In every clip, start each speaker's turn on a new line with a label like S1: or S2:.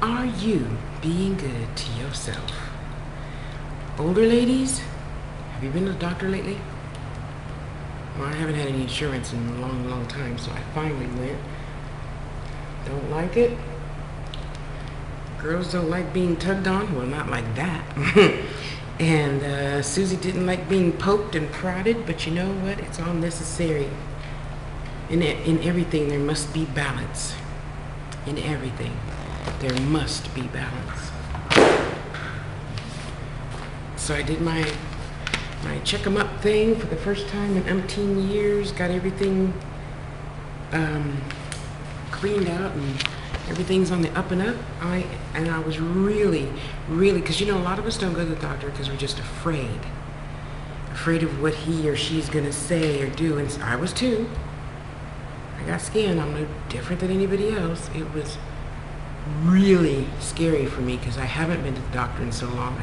S1: Are you being good to yourself? Older ladies, have you been to the doctor lately? Well, I haven't had any insurance in a long, long time, so I finally went. Don't like it. Girls don't like being tugged on. Well, not like that. And Susie didn't like being poked and prodded, but you know what? It's all necessary. In everything, there must be balance. In everything, there must be balance. So I did my check 'em up thing for the first time in umpteen years. Got everything cleaned out, and everything's on the up and up. I was really, because you know, a lot of us don't go to the doctor because we're just afraid of what he or she's gonna say or do. And I was too. I got skin. I'm no different than anybody else. It was really scary for me because I haven't been to the doctor in so long.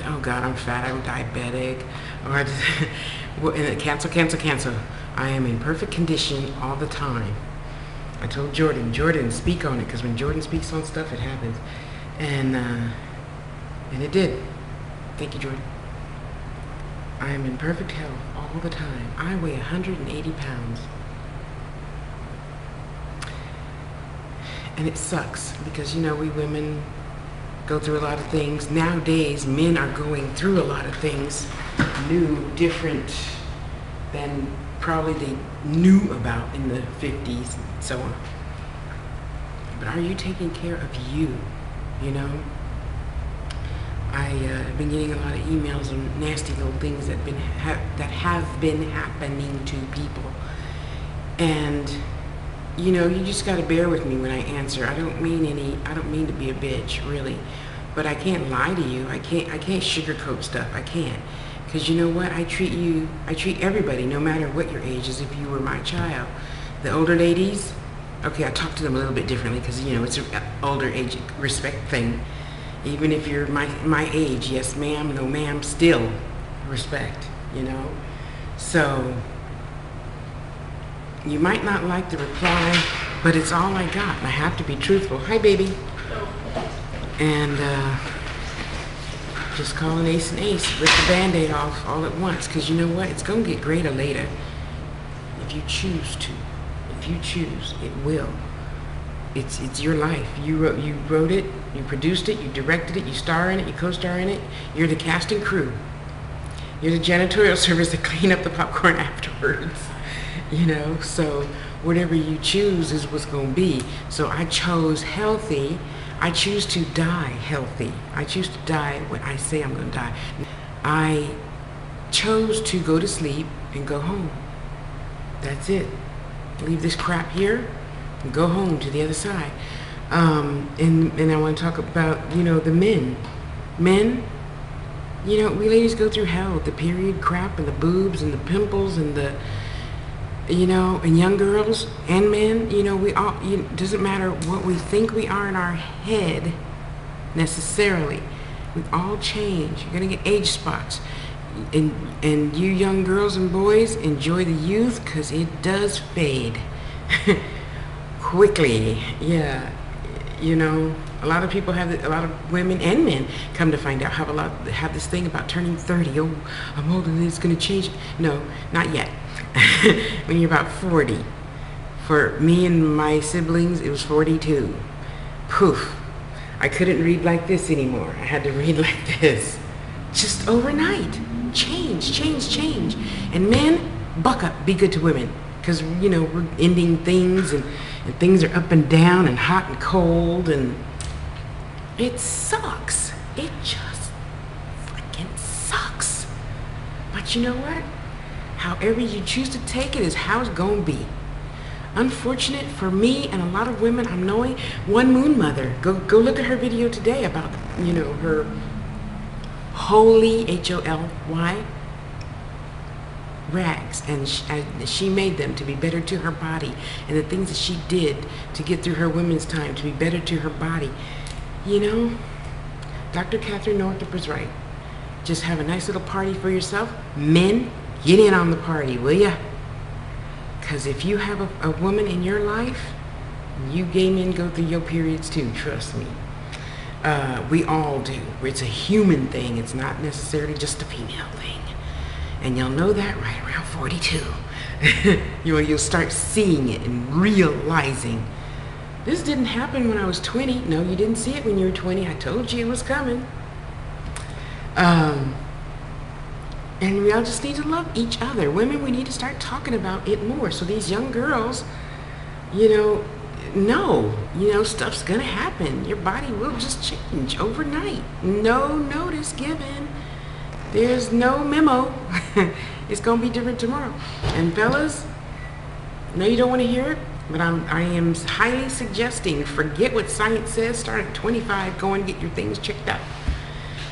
S1: Oh God, I'm fat, I'm diabetic, or I just, and cancel. I am in perfect condition all the time. I told Jordan, speak on it, because when Jordan speaks on stuff, it happens. And it did. Thank you, Jordan. I am in perfect health all the time. I weigh 180 pounds. And it sucks, because, you know, we women go through a lot of things. Nowadays, men are going through a lot of things, new, different than probably they knew about in the 50s and so on. But are you taking care of you, you know? I've been getting a lot of emails on nasty little things that have been happening to people. And, you know, you just got to bear with me when I answer. I don't mean to be a bitch, really. But I can't lie to you. I can't sugarcoat stuff. I can't. Because you know what? I treat everybody, no matter what your age, as if you were my child. The older ladies, okay, I talk to them a little bit differently because, you know, it's an older age respect thing. Even if you're my age, yes ma'am, no ma'am, still respect, you know? So, you might not like the reply, but it's all I got, and I have to be truthful. Hi, baby. And just call an ace an ace, rip the Band-Aid off all at once, because you know what? It's going to get greater later. If you choose to. If you choose, it will. It's your life. You wrote it, you produced it, you directed it, you star in it, you co-star in it. You're the cast and crew. You're the janitorial service that clean up the popcorn afterwards. You know, so whatever you choose is what's going to be. So I chose healthy. I choose to die healthy. I choose to die when I say I'm going to die. I chose to go to sleep and go home. That's it. Leave this crap here and go home to the other side. And I want to talk about, you know, the men. Men, you know, we ladies go through hell with the period crap and the boobs and the pimples and the, you know, and young girls and men, you know, we all, it doesn't matter what we think we are in our head necessarily. We all change. You're gonna get age spots. And you young girls and boys, enjoy the youth, because it does fade quickly. Yeah, you know, a lot of people a lot of women and men come to find out have this thing about turning 30. Oh, I'm older and it's gonna change. No, not yet. When you're about 40. For me and my siblings, it was 42. Poof. I couldn't read like this anymore. I had to read like this. Just overnight. Change. And men, buck up, be good to women. Because, you know, we're ending things, and things are up and down and hot and cold, and it sucks. It just freaking sucks. But you know what? However you choose to take it is how it's going to be. Unfortunate for me and a lot of women I'm knowing. One Moon Mother, go look at her video today about, you know, her holy, H-O-L-Y, rags. And she made them to be better to her body. And the things that she did to get through her women's time to be better to her body. You know, Dr. Catherine Northup was right. Just have a nice little party for yourself. Men, get in on the party, will ya? Because if you have a woman in your life, You gay men go through your periods too, trust me. We all do. It's a human thing. It's not necessarily just a female thing. And you'll know that right around 42. You'll start seeing it and realizing, this didn't happen when I was 20. No, you didn't see it when you were 20. I told you it was coming. And we all just need to love each other. Women, we need to start talking about it more. So these young girls, stuff's gonna happen. Your body will just change overnight. No notice given. There's no memo. It's gonna be different tomorrow. And fellas, no, you don't want to hear it, but I am highly suggesting, forget what science says, start at 25, go and get your things checked out.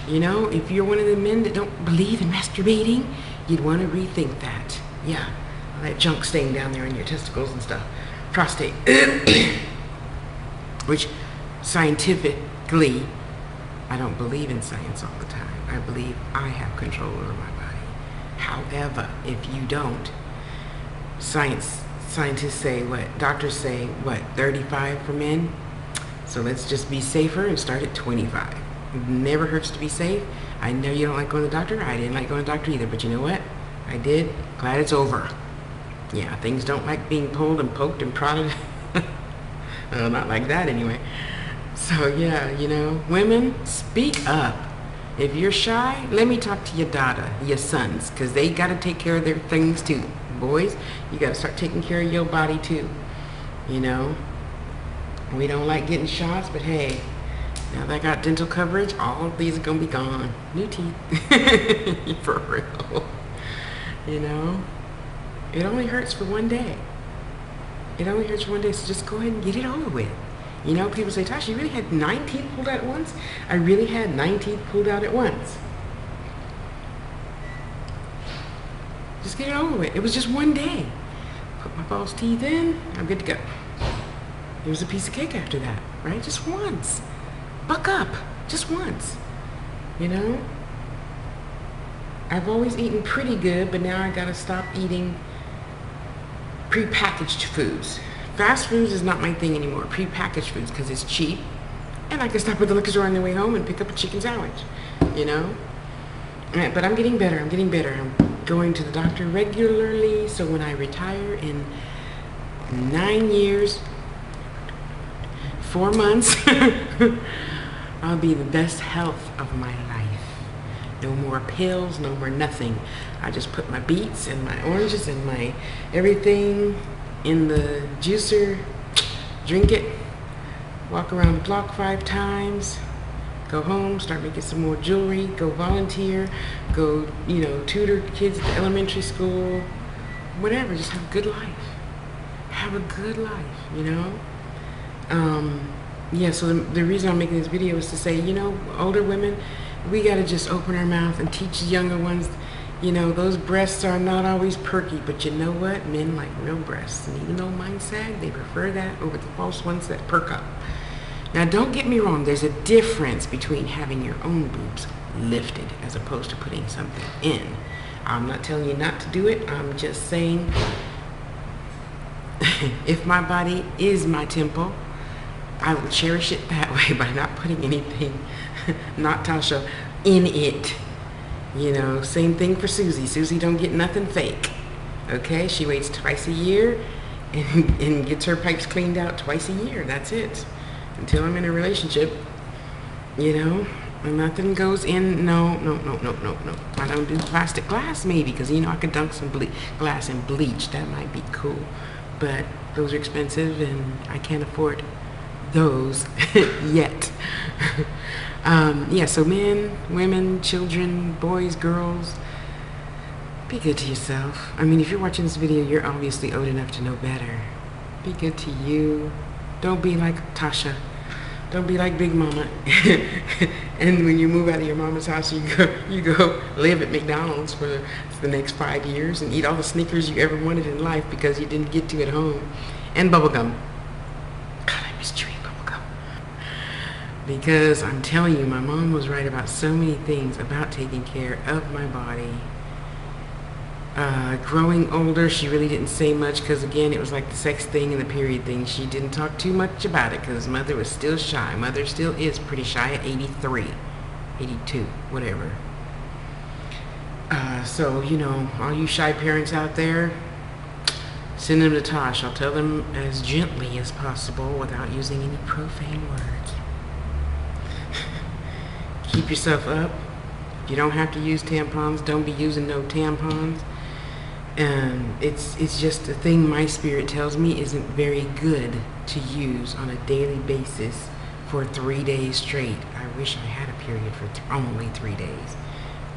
S1: If you're one of the men that don't believe in masturbating, you'd want to rethink that. Yeah, all that junk staying down there in your testicles and stuff. Prostate. Which scientifically, I don't believe in science all the time. I believe I have control over my body. However, if you don't, scientists say doctors say 35 for men. So let's just be safer and start at 25. It never hurts to be safe. I know you don't like going to the doctor. I didn't like going to the doctor either, but you know what? I did. Glad it's over. Yeah, things don't like being pulled and poked and prodded. Well, not like that anyway. So yeah, women, speak up. If you're shy, let me talk to your daughter, your sons, because they got to take care of their things too. Boys, you got to start taking care of your body too. We don't like getting shots, but hey, now that I got dental coverage, all of these are going to be gone. New teeth. For real. It only hurts for one day. It only hurts for one day, so just go ahead and get it over with. People say, Tasha, you really had 9 teeth pulled out at once? I really had 9 teeth pulled out at once. Just get it over with. It was just one day. Put my false teeth in, I'm good to go. It was a piece of cake after that, right? Just once. Buck up. Just once. I've always eaten pretty good, but now I gotta stop eating prepackaged foods. Fast foods is not my thing anymore. Prepackaged foods, because it's cheap, and I can stop at the liquor store on the way home and pick up a chicken sandwich. But I'm getting better. I'm going to the doctor regularly, so when I retire in 9 years, 4 months, I'll be in the best health of my life. No more pills, no more nothing. I just put my beets and my oranges and my everything in the juicer, drink it, walk around the block 5 times, go home, start making some more jewelry, go volunteer, go, tutor kids at the elementary school, whatever, just have a good life. Have a good life, Yeah, so the reason I'm making this video is to say, older women, we got to just open our mouth and teach the younger ones, those breasts are not always perky, but you know what? Men like real breasts. And even though mine sag, they prefer that over the false ones that perk up. Now, don't get me wrong. There's a difference between having your own boobs lifted as opposed to putting something in. I'm not telling you not to do it. I'm just saying, if my body is my temple, I will cherish it that way by not putting anything, not Tasha, in it. Same thing for Susie. Susie don't get nothing fake. Okay, she waits twice a year and gets her pipes cleaned out twice a year. That's it. Until I'm in a relationship, and nothing goes in. No. I don't do plastic glass, maybe, because I could dunk some glass in bleach. That might be cool, but those are expensive, and I can't afford those yet. Yeah, so men, women, children, boys, girls, be good to yourself. If you're watching this video, you're obviously old enough to know better. Be good to you. Don't be like Tasha. Don't be like Big Mama. And when you move out of your mama's house, you go live at McDonald's for the next 5 years and eat all the Snickers you ever wanted in life because you didn't get to at home. And bubblegum. God, I miss chewing bubblegum. Because I'm telling you, my mom was right about so many things about taking care of my body. Growing older, she really didn't say much because, again, it was like the sex thing and the period thing. She didn't talk too much about it because mother was still shy. Mother still is pretty shy at 83, 82, whatever. So, you know, all you shy parents out there, send them to Tosh. I'll tell them as gently as possible without using any profane words. Keep yourself up. If you don't have to use tampons, don't be using no tampons. It's just a thing my spirit tells me isn't very good to use on a daily basis for 3 days straight. I wish I had a period for only 3 days.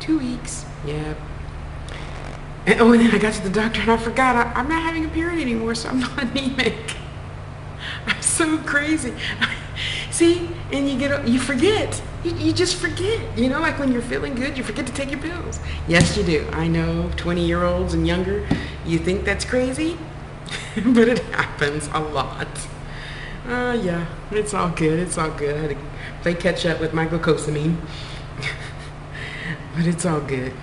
S1: 2 weeks, yeah. And then I got to the doctor and I forgot I'm not having a period anymore, so I'm not anemic. I'm so crazy. See, and you forget. You just forget. You know, like when you're feeling good, you forget to take your pills. Yes, you do. I know, 20-year-olds and younger, you think that's crazy, but it happens a lot. Yeah, it's all good. It's all good. I had to play catch up with my glucosamine, but it's all good.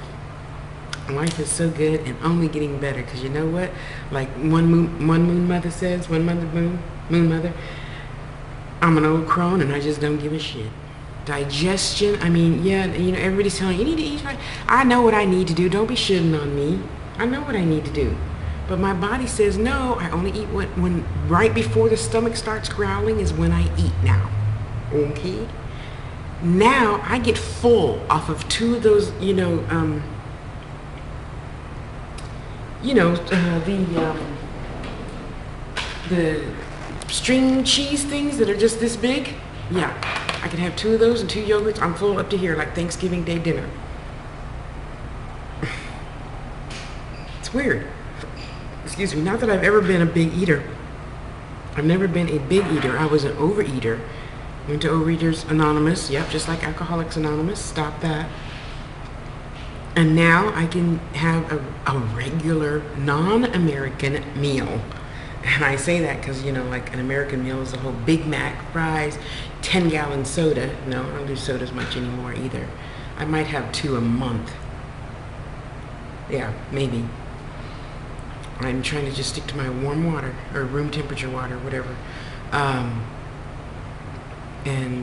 S1: Life is so good and only getting better, because you know what? Like one moon mother says, moon mother, I'm an old crone and I just don't give a shit. Digestion, I mean, yeah, you know, everybody's telling you need to eat right. I know what I need to do. Don't be shitting on me. I know what I need to do. But my body says, no, I only eat when right before the stomach starts growling is when I eat now. Okay? Now I get full off of 2 of those, the string cheese things that are just this big. Yeah, I can have 2 of those and 2 yogurts. I'm full up to here, like Thanksgiving Day dinner. It's weird. Excuse me, not that I've ever been a big eater. I've never been a big eater. I was an overeater. Went to Overeaters Anonymous. Yep, just like Alcoholics Anonymous. Stop that. And now I can have a regular non-American meal. And I say that because, you know, like an American meal is a whole Big Mac, fries, 10-gallon soda. No, I don't do sodas much anymore either. I might have 2 a month. Yeah, maybe. I'm trying to just stick to my warm water, or room temperature water, whatever. And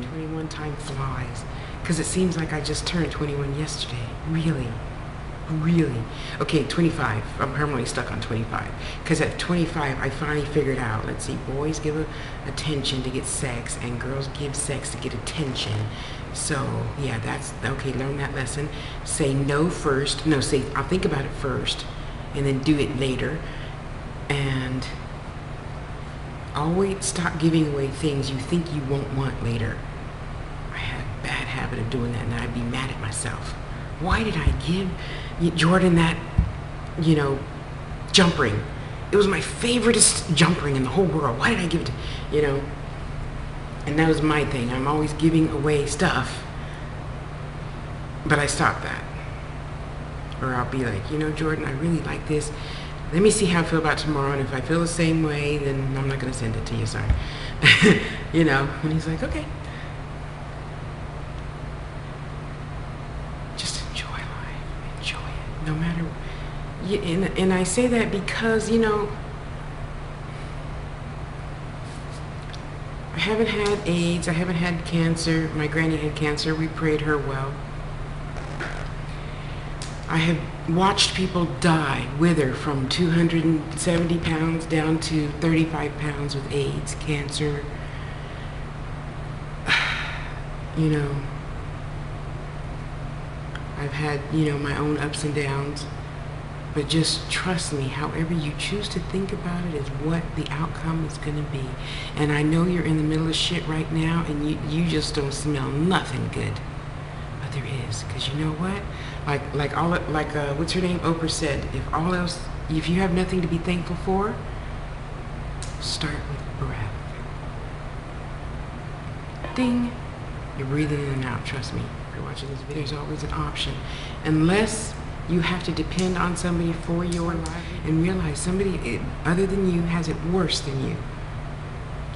S1: 21 time flies. Because it seems like I just turned 21 yesterday. Really. Okay, 25. I'm permanently stuck on 25. Because at 25, I finally figured out, let's see, boys give attention to get sex, and girls give sex to get attention. So, yeah, that's, okay, learn that lesson. Say no first. No, say, I'll think about it first, and then do it later. And always stop giving away things you think you won't want later. I had a bad habit of doing that, and I'd be mad at myself. Why did I give Jordan that, jump ring? It was my favoriteest jump ring in the whole world. Why did I give it to, And that was my thing. I'm always giving away stuff. But I stopped that. Or I'll be like, Jordan, I really like this. Let me see how I feel about tomorrow, and if I feel the same way, then I'm not going to send it to you, sorry. And he's like, okay. Just enjoy life. Enjoy it. No matter, and I say that because, I haven't had AIDS, I haven't had cancer. My granny had cancer. We prayed her well. I have watched people die, wither from 270 pounds down to 35 pounds with AIDS, cancer. I've had, my own ups and downs. But just trust me, however you choose to think about it is what the outcome is going to be. And I know you're in the middle of shit right now, and you just don't smell nothing good. But there is, because you know what? What's her name? Oprah said, if you have nothing to be thankful for, start with breath. Ding. You're breathing in and out, trust me. If you're watching this video, there's always an option. Unless you have to depend on somebody for your life and realize somebody other than you has it worse than you.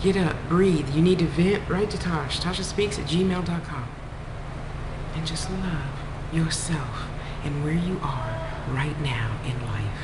S1: Get up, breathe. You need to vent, write to Tosh. TashaSpeaks@gmail.com. And just love yourself and where you are right now in life.